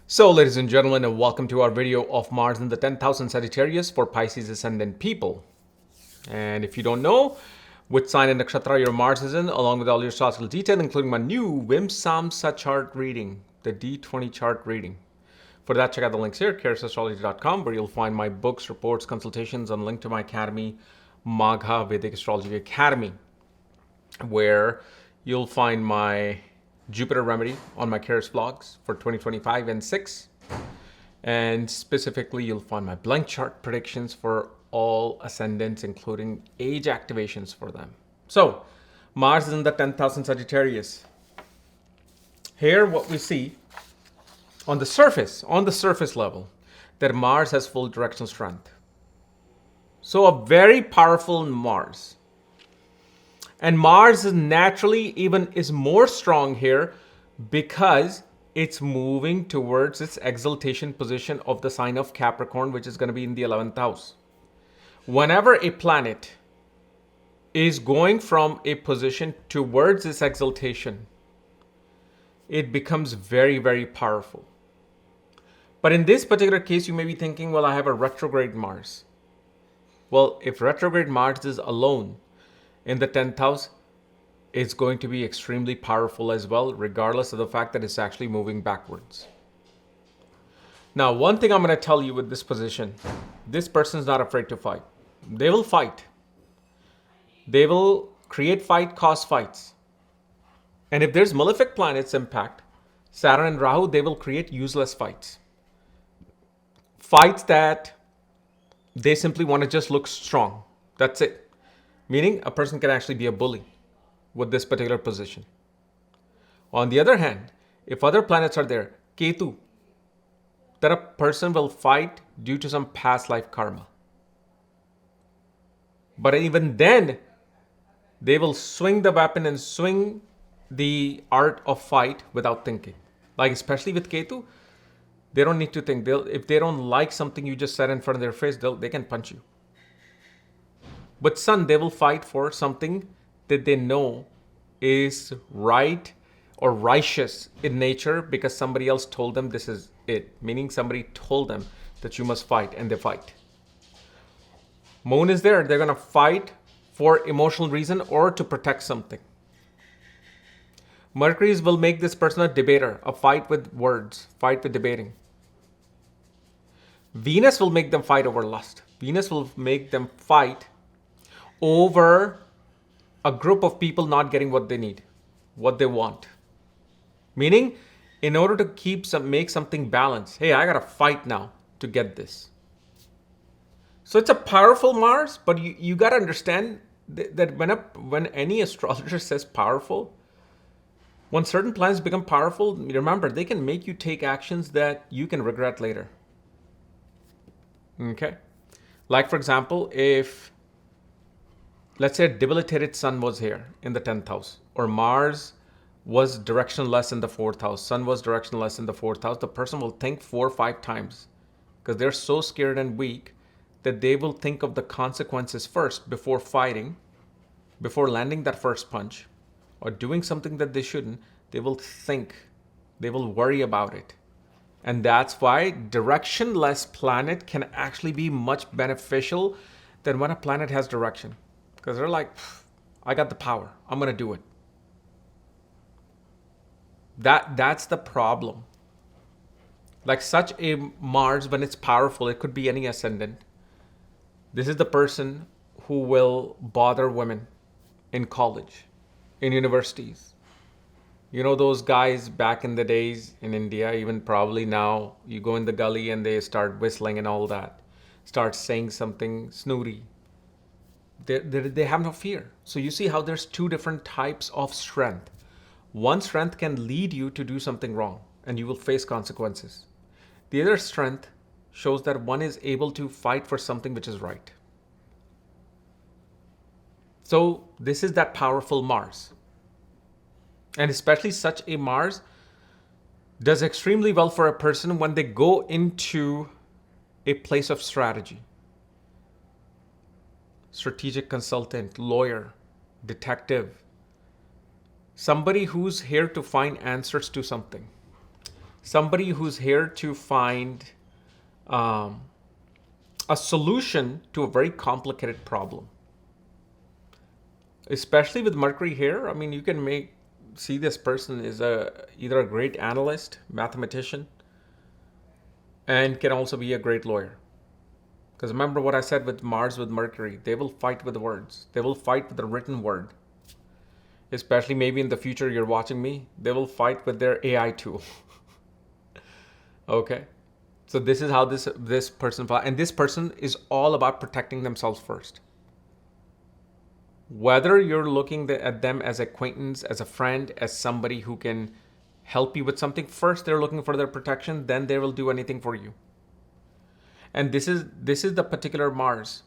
So, ladies and gentlemen, and welcome to our video of Mars in the 10,000 Sagittarius for Pisces ascendant people. And if you don't know which sign and nakshatra your Mars is in, along with all your astrological detail, including my new Vim Samsa chart reading, the D20 chart reading. For that, check out the links here, karasastrology.com, where you'll find my books, reports, consultations, and link to my academy, Magha Vedic Astrology Academy, where you'll find my Jupiter remedy on my Keras vlogs for 2025 and 6. And specifically, you'll find my blank chart predictions for all ascendants, including age activations for them. So, Mars is in the 10,000 Sagittarius. Here, what we see on the surface level, that Mars has full directional strength. So, a very powerful Mars. And Mars is naturally is more strong here because it's moving towards its exaltation position of the sign of Capricorn, which is going to be in the 11th house. Whenever a planet is going from a position towards its exaltation, it becomes very, very powerful. But in this particular case, you may be thinking, well, I have a retrograde Mars. Well, if retrograde Mars is alone in the 10th house, it's going to be extremely powerful as well, regardless of the fact that it's actually moving backwards. Now, one thing I'm going to tell you with this position, this person's not afraid to fight. They will fight. They will create fight, cause fights. And if there's malefic planets impact, Saturn and Rahu, they will create useless fights. Fights that they simply want to just look strong. That's it. Meaning a person can actually be a bully with this particular position. On the other hand, if other planets are there, Ketu, that a person will fight due to some past life karma. But even then, they will swing the weapon and swing the art of fight without thinking. Like especially with Ketu, they don't need to think. If they don't like something you just said in front of their face, they can punch you. But Sun, they will fight for something that they know is right or righteous in nature because somebody else told them this is it. Meaning somebody told them that you must fight, and they fight. Moon is there. They're going to fight for emotional reason or to protect something. Mercury will make this person a debater, a fight with words, fight with debating. Venus will make them fight over lust. Venus will make them fight over a group of people not getting what they need, what they want. Meaning, in order to make something balanced, hey, I gotta fight now to get this. So it's a powerful Mars, but you gotta understand that when any astrologer says powerful, when certain planets become powerful, remember, they can make you take actions that you can regret later. Okay? Like, for example, if let's say a debilitated Sun was here in the 10th house, or Mars was directionless in the 4th house, Sun was directionless in the 4th house, the person will think 4 or 5 times because they're so scared and weak that they will think of the consequences first before fighting, before landing that first punch or doing something that they shouldn't. They will think, they will worry about it. And that's why directionless planet can actually be much beneficial than when a planet has direction. Because they're like, I got the power. I'm going to do it. That's the problem. Like such a Mars, when it's powerful, it could be any ascendant. This is the person who will bother women in college, in universities. You know those guys back in the days in India, even probably now, you go in the gully and they start whistling and all that. Start saying something snooty. They have no fear. So you see how there's 2 different types of strength. One strength can lead you to do something wrong and you will face consequences. The other strength shows that one is able to fight for something which is right. So this is that powerful Mars. And especially such a Mars does extremely well for a person when they go into a place of strategy. Strategic consultant, lawyer, detective, somebody who's here to find answers to something. somebody who's here to find a solution to a very complicated problem. Especially with Mercury here, I mean, you can see this person is either a great analyst, mathematician, and can also be a great lawyer. Because remember what I said with Mars with Mercury, they will fight with words. They will fight with the written word. Especially maybe in the future you're watching me, they will fight with their AI tool. Okay. So this is how this person, and this person is all about protecting themselves first. Whether you're looking at them as acquaintance, as a friend, as somebody who can help you with something, first they're looking for their protection, then they will do anything for you. And this is the particular Mars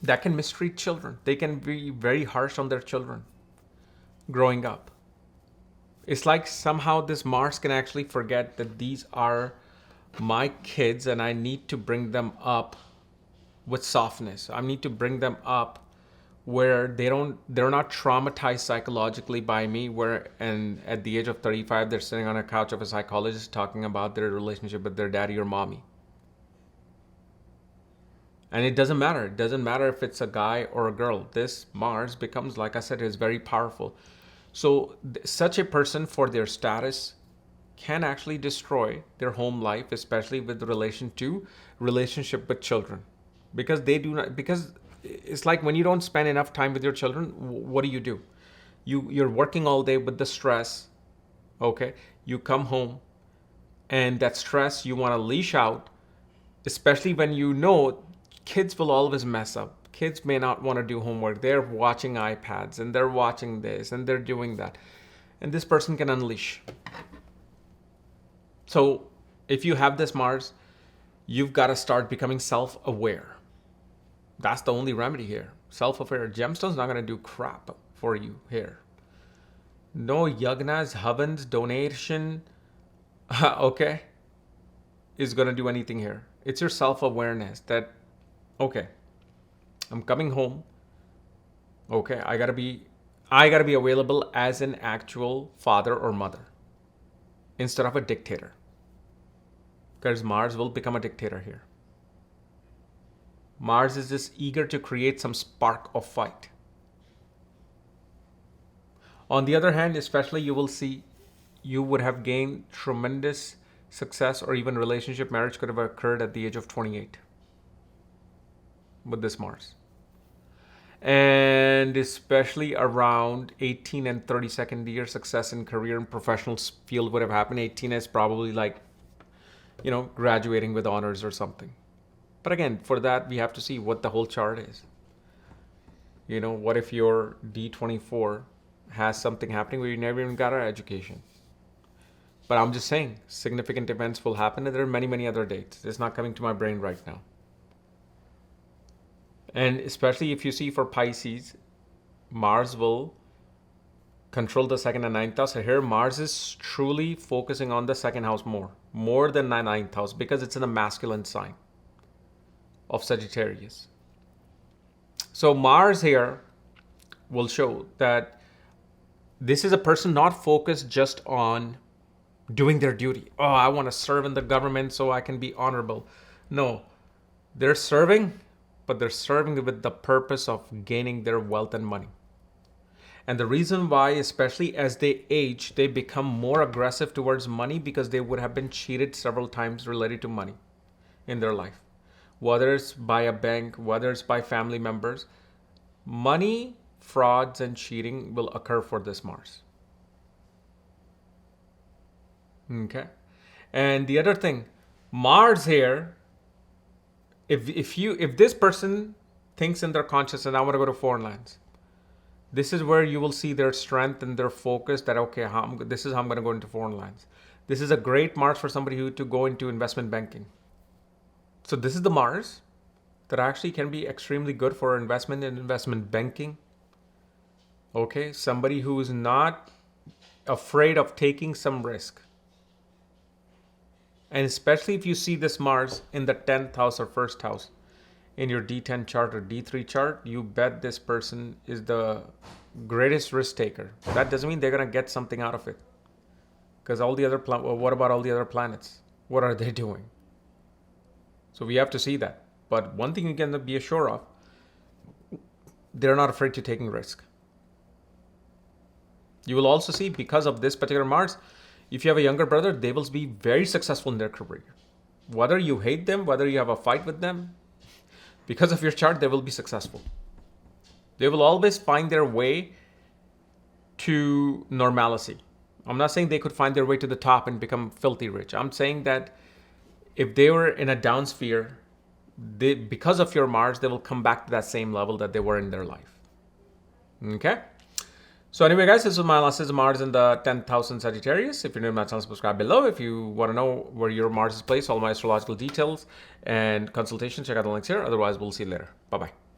that can mistreat children. They can be very harsh on their children growing up. It's like somehow this Mars can actually forget that these are my kids and I need to bring them up with softness. I need to bring them up where they're not traumatized psychologically by me, and at the age of 35 they're sitting on a couch of a psychologist talking about their relationship with their daddy or mommy. And it doesn't matter. It doesn't matter if it's a guy or a girl. This Mars becomes, like I said, is very powerful. So such a person, for their status, can actually destroy their home life, especially with relationship with children. Because it's like when you don't spend enough time with your children, what do? You're working all day with the stress. Okay. You come home and that stress you want to leash out, especially when you know kids will always mess up. Kids may not want to do homework. They're watching iPads and they're watching this and they're doing that. And this person can unleash. So if you have this Mars, you've got to start becoming self-aware. That's the only remedy here. Self-aware. Gemstone's not going to do crap for you here. No yagnas, havans, donation, okay, is going to do anything here. It's your self-awareness that, okay, I'm coming home. Okay, I gotta be available as an actual father or mother instead of a dictator. Because Mars will become a dictator here. Mars is just eager to create some spark of fight. On the other hand, especially you will see you would have gained tremendous success, or even relationship, marriage could have occurred at the age of 28 with this Mars. And especially around 18 and 32nd year, success in career and professional field would have happened. 18 is probably like, graduating with honors or something. But again, for that, we have to see what the whole chart is. What if your D24 has something happening where you never even got an education? But I'm just saying, significant events will happen, and there are many, many other dates. It's not coming to my brain right now. And especially if you see for Pisces, Mars will control the second and ninth house. So here, Mars is truly focusing on the second house more than the ninth house, because it's in the masculine sign of Sagittarius. So Mars here will show that this is a person not focused just on doing their duty. Oh, I want to serve in the government so I can be honorable. No, they're serving, but they're serving with the purpose of gaining their wealth and money. And the reason why, especially as they age, they become more aggressive towards money, because they would have been cheated several times related to money in their life. Whether it's by a bank, whether it's by family members, money, frauds, and cheating will occur for this Mars. Okay. And the other thing, Mars here, if this person thinks in their consciousness, I want to go to foreign lands, this is where you will see their strength and their focus that, okay, this is how I'm going to go into foreign lands. This is a great Mars for somebody to go into investment banking. So this is the Mars that actually can be extremely good for investment and investment banking. Okay, somebody who is not afraid of taking some risk. And especially if you see this Mars in the 10th house or first house in your D10 chart or D3 chart, you bet this person is the greatest risk taker. That doesn't mean they're going to get something out of it. Because what about all the other planets? What are they doing? So we have to see that. But one thing you can be assured of, they're not afraid to taking risk. You will also see, because of this particular Mars, if you have a younger brother, they will be very successful in their career. Whether you hate them, whether you have a fight with them, because of your chart, they will be successful. They will always find their way to normalcy. I'm not saying they could find their way to the top and become filthy rich. I'm saying that if they were in a down sphere, because of your Mars, they will come back to that same level that they were in their life. Okay? So anyway, guys, this is my analysis of Mars in the 10th house in Sagittarius. If you're new to my channel, subscribe below. If you want to know where your Mars is placed, all my astrological details and consultations, check out the links here. Otherwise, we'll see you later. Bye-bye.